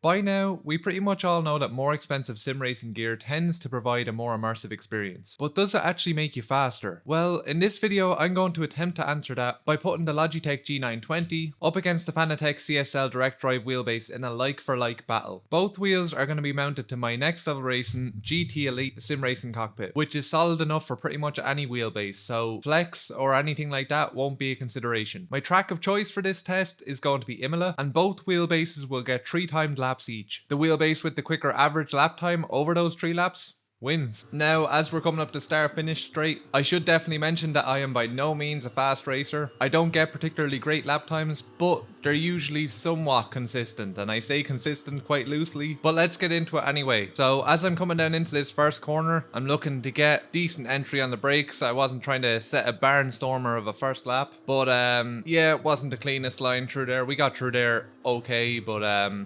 By now, we pretty much all know that more expensive sim racing gear tends to provide a more immersive experience. But does it actually make you faster? Well, in this video, I'm going to attempt to answer that by putting the Logitech G920 up against the Fanatec CSL Direct Drive Wheelbase in a like-for-like battle. Both wheels are going to be mounted to my Next Level Racing GT Elite sim racing cockpit, which is solid enough for pretty much any wheelbase, so flex or anything like that won't be a consideration. My track of choice for this test is going to be Imola, and both wheelbases will get 3 timed laps each. The wheelbase with the quicker average lap time over those 3 laps wins. Now, as we're coming up to start finish straight, I should definitely mention that I am by no means a fast racer. I don't get particularly great lap times, but they're usually somewhat consistent, and I say consistent quite loosely, but let's get into it anyway. So as I'm coming down into this first corner, I'm looking to get decent entry on the brakes. I wasn't trying to set a barnstormer of a first lap, but yeah, it wasn't the cleanest line through there. We got through there okay, but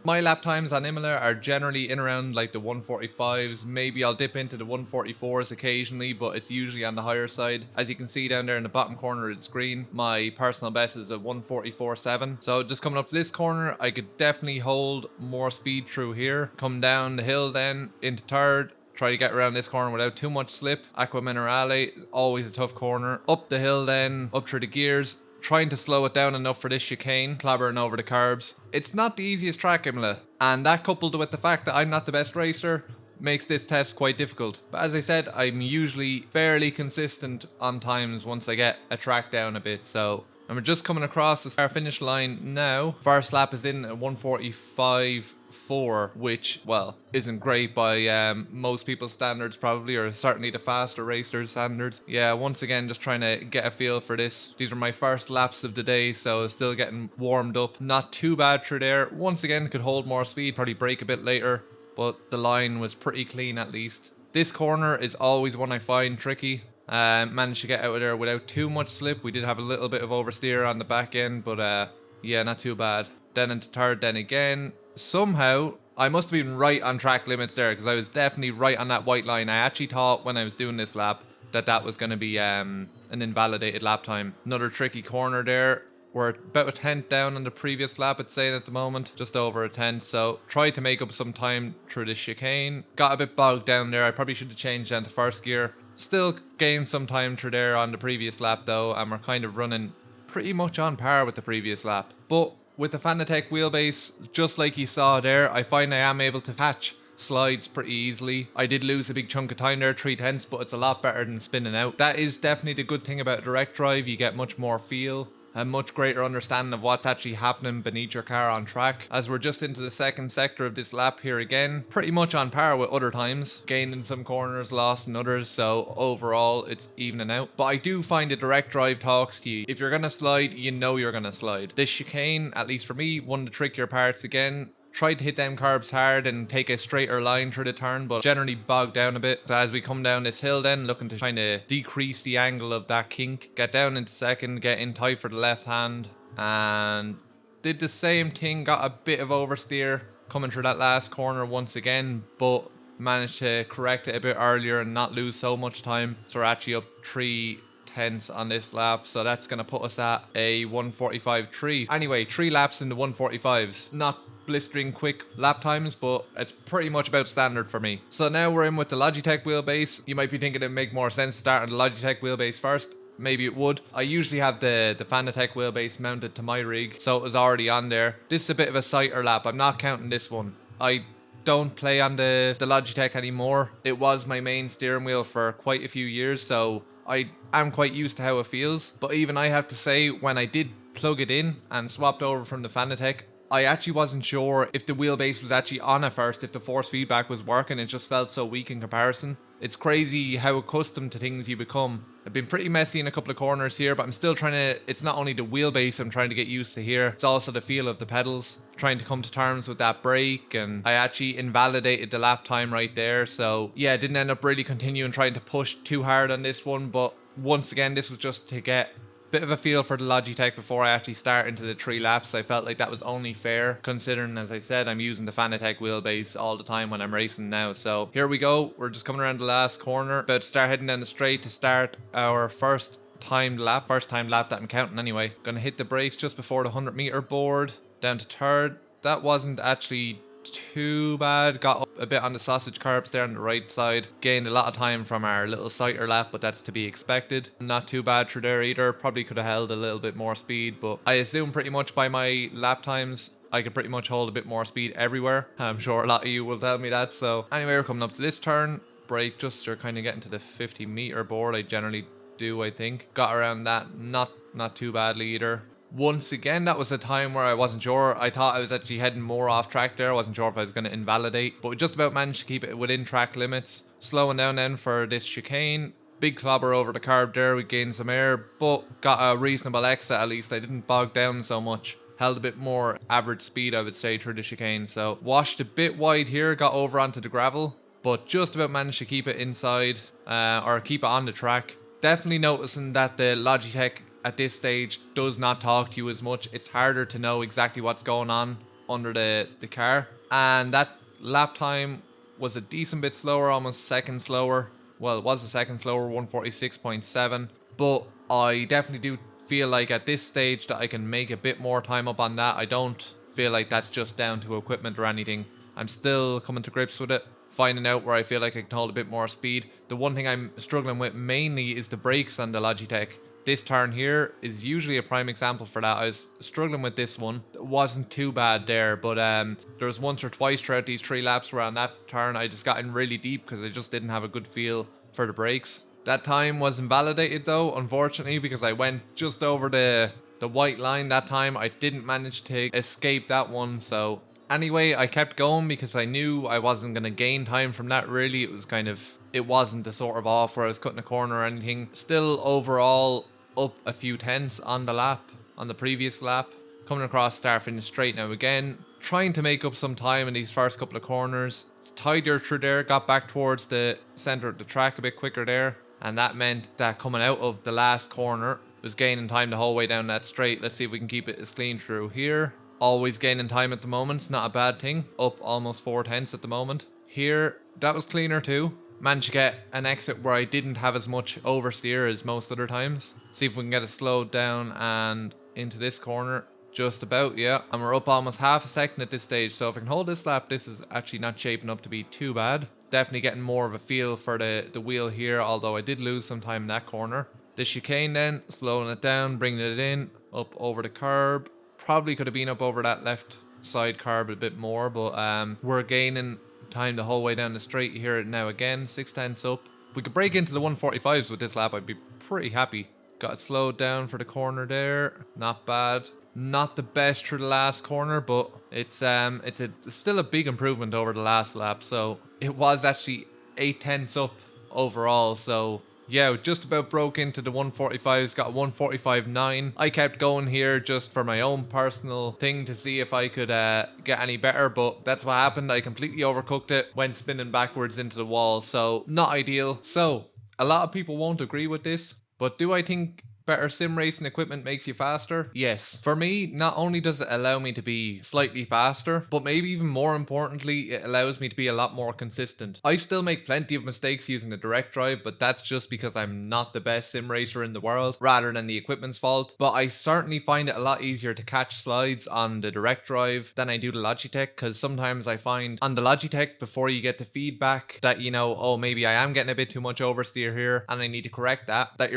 my lap times on Imola are generally in around like the 145s. Maybe I'll dip into the 144s occasionally, but it's usually on the higher side. As you can see down there in the bottom corner of the screen, my personal best is a 144.7. So just coming up to this corner, I could definitely hold more speed through here. Come down the hill then into third. Try to get around this corner without too much slip. Aqua Minerale, always a tough corner. Up the hill then, up through the gears. Trying to slow it down enough for this chicane, clobbering over the carbs. It's not the easiest track, Imola, and that coupled with the fact that I'm not the best racer makes this test quite difficult. But as I said, I'm usually fairly consistent on times once I get a track down a bit, so... And we're just coming across the start finish line now. First lap is in at 145.4, which, well, isn't great by most people's standards probably, or certainly the faster racers' standards. Yeah, once again, just trying to get a feel for this. These were my first laps of the day, so still getting warmed up. Not too bad through there. Once again, could hold more speed, probably brake a bit later, but the line was pretty clean at least. This corner is always one I find tricky. Managed to get out of there without too much slip. We did have a little bit of oversteer on the back end, but yeah, not too bad. Then into third then again. Somehow, I must have been right on track limits there, because I was definitely right on that white line. I actually thought when I was doing this lap that that was going to be an invalidated lap time. Another tricky corner there. We're about a tenth down on the previous lap, it's saying at the moment. Just over a tenth, so tried to make up some time through the chicane. Got a bit bogged down there. I probably should have changed down to first gear. Still gained some time through there on the previous lap though, and we're kind of running pretty much on par with the previous lap. But with the Fanatec wheelbase, just like you saw there, I find I am able to catch slides pretty easily. I did lose a big chunk of time there, 3/10, but it's a lot better than spinning out. That is definitely the good thing about direct drive. You get much more feel, a much greater understanding of what's actually happening beneath your car on track. As we're just into the second sector of this lap here again, pretty much on par with other times, gained in some corners, lost in others, so overall it's evening out. But I do find the direct drive talks to you. If you're gonna slide, you know you're gonna slide. This chicane, at least for me, one of the trickier parts again. Tried to hit them carbs hard and take a straighter line through the turn, but generally bogged down a bit. So as we come down this hill then, looking to try to decrease the angle of that kink. Get down into second, get in tight for the left hand, and did the same thing, got a bit of oversteer coming through that last corner once again, but managed to correct it a bit earlier and not lose so much time. So we're actually up 3/10 on this lap, so that's going to put us at a 145.3. Anyway, 3 laps in the 145s. Not blistering quick lap times, but it's pretty much about standard for me. So now we're in with the Logitech wheelbase. You might be thinking it'd make more sense to start on the Logitech wheelbase first. Maybe it would. I usually have the Fanatec wheelbase mounted to my rig, so it was already on there. This is a bit of a sighter lap. I'm not counting this one. I don't play on the Logitech anymore. It was my main steering wheel for quite a few years, so I am quite used to how it feels. But even I have to say, when I did plug it in and swapped over from the Fanatec, I actually wasn't sure if the wheelbase was actually on at first, if the force feedback was working. It just felt so weak in comparison. It's crazy how accustomed to things you become. I've been pretty messy in a couple of corners here, but I'm still trying to... It's not only the wheelbase I'm trying to get used to here, it's also the feel of the pedals. Trying to come to terms with that brake, and I actually invalidated the lap time right there. So yeah, I didn't end up really continuing trying to push too hard on this one, but once again, this was just to get bit of a feel for the Logitech before I actually start into the 3 laps. I felt like that was only fair, considering, as I said, I'm using the Fanatec wheelbase all the time when I'm racing now. So here we go. We're just coming around the last corner, about to start heading down the straight to start our first time lap that I'm counting anyway. Gonna hit the brakes just before the 100 meter board, down to third. That wasn't actually too bad. Got up a bit on the sausage carbs there on the right side. Gained a lot of time from our little sighter lap, but that's to be expected. Not too bad through there either. Probably could have held a little bit more speed, but I assume pretty much by my lap times, I could pretty much hold a bit more speed everywhere. I'm sure a lot of you will tell me that. So anyway, we're coming up to this turn. Brake just are kind of getting to the 50-meter board. I generally do, I think. Got around that, not too badly either. Once again, that was a time where I wasn't sure. I thought I was actually heading more off track there. I wasn't sure if I was going to invalidate, but we just about managed to keep it within track limits. Slowing down then for this chicane. Big clobber over the carb there. We gained some air, but got a reasonable exit at least. I didn't bog down so much. Held a bit more average speed, I would say, through the chicane. So washed a bit wide here, got over onto the gravel, but just about managed to keep it inside, or keep it on the track. Definitely noticing that the Logitech at this stage does not talk to you as much. It's harder to know exactly what's going on under the car. And that lap time was a decent bit slower, almost a second slower. Well, it was a second slower, 146.7. But I definitely do feel like at this stage that I can make a bit more time up on that. I don't feel like that's just down to equipment or anything. I'm still coming to grips with it, finding out where I feel like I can hold a bit more speed. The one thing I'm struggling with mainly is the brakes on the Logitech. This turn here is usually a prime example for that. I was struggling with this one. It wasn't too bad there, but there was once or twice throughout these 3 laps where on that turn I just got in really deep because I just didn't have a good feel for the brakes. That time was invalidated though, unfortunately, because I went just over the white line that time. I didn't manage to escape that one, so anyway, I kept going because I knew I wasn't going to gain time from that really. It wasn't the sort of off where I was cutting a corner or anything. Still overall up a few tenths on the lap, on the previous lap. Coming across start finish straight now again. Trying to make up some time in these first couple of corners. It's tidier through there, got back towards the center of the track a bit quicker there. And that meant that coming out of the last corner was gaining time the whole way down that straight. Let's see if we can keep it as clean through here. Always gaining time at the moment, it's not a bad thing. Up almost 4 tenths at the moment. Here, that was cleaner too. Managed to get an exit where I didn't have as much oversteer as most other times. See if we can get it slowed down and into this corner. Just about, yeah. And we're up almost half a second at this stage. So if I can hold this lap, this is actually not shaping up to be too bad. Definitely getting more of a feel for the wheel here, although I did lose some time in that corner. The chicane then, slowing it down, bringing it in, up over the curb. Probably could have been up over that left side curb a bit more, but we're gaining time the whole way down the straight here now again, 6 tenths up. If we could break into the 145s with this lap, I'd be pretty happy. Got it slowed down for the corner there, not bad. Not the best through the last corner, but it's still a big improvement over the last lap. So it was actually 8 tenths up overall. So yeah, just about broke into the 145s, got 145.9. I kept going here just for my own personal thing to see if I could get any better, but that's what happened. I completely overcooked it, went spinning backwards into the wall, so not ideal. So a lot of people won't agree with this, but do I think better sim racing equipment makes you faster? Yes. For me, not only does it allow me to be slightly faster, but maybe even more importantly, it allows me to be a lot more consistent. I still make plenty of mistakes using the direct drive, but that's just because I'm not the best sim racer in the world, rather than the equipment's fault. But I certainly find it a lot easier to catch slides on the direct drive than I do the Logitech, because sometimes I find on the Logitech, before you get the feedback that, you know, oh, maybe I am getting a bit too much oversteer here and I need to correct that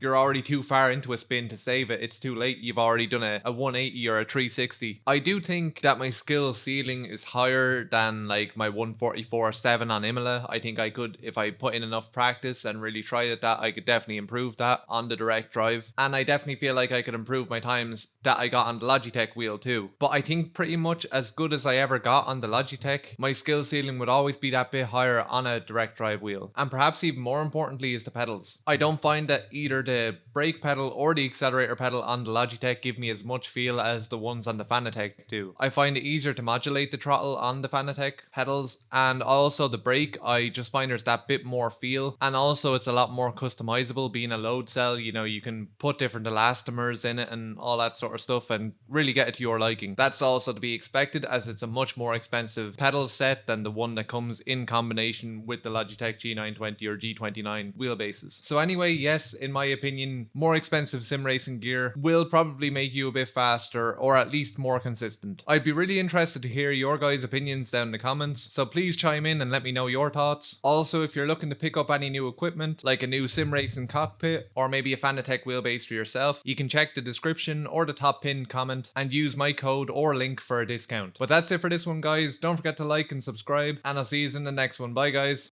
you're already too far into a spin to save it. It's too late. You've already done a 180 or a 360. I do think that my skill ceiling is higher than like my 144.7 on Imola. I think I could, if I put in enough practice and really tried at that, I could definitely improve that on the direct drive. And I definitely feel like I could improve my times that I got on the Logitech wheel too. But I think pretty much as good as I ever got on the Logitech, my skill ceiling would always be that bit higher on a direct drive wheel. And perhaps even more importantly is the pedals. I don't find that either the brake pedal or the accelerator pedal on the Logitech give me as much feel as the ones on the Fanatec do. I find it easier to modulate the throttle on the Fanatec pedals, and also the brake, I just find there's that bit more feel, and also it's a lot more customizable being a load cell. You know, you can put different elastomers in it and all that sort of stuff and really get it to your liking. That's also to be expected, as it's a much more expensive pedal set than the one that comes in combination with the Logitech G920 or G29 wheelbases. So anyway, yes, in my opinion, opinion, more expensive sim racing gear will probably make you a bit faster or at least more consistent. I'd be really interested to hear your guys' opinions down in the comments, so please chime in and let me know your thoughts. Also, if you're looking to pick up any new equipment, like a new sim racing cockpit or maybe a Fanatec wheelbase for yourself, you can check the description or the top pinned comment and use my code or link for a discount. But that's it for this one, guys. Don't forget to like and subscribe, and I'll see you in the next one. Bye, guys.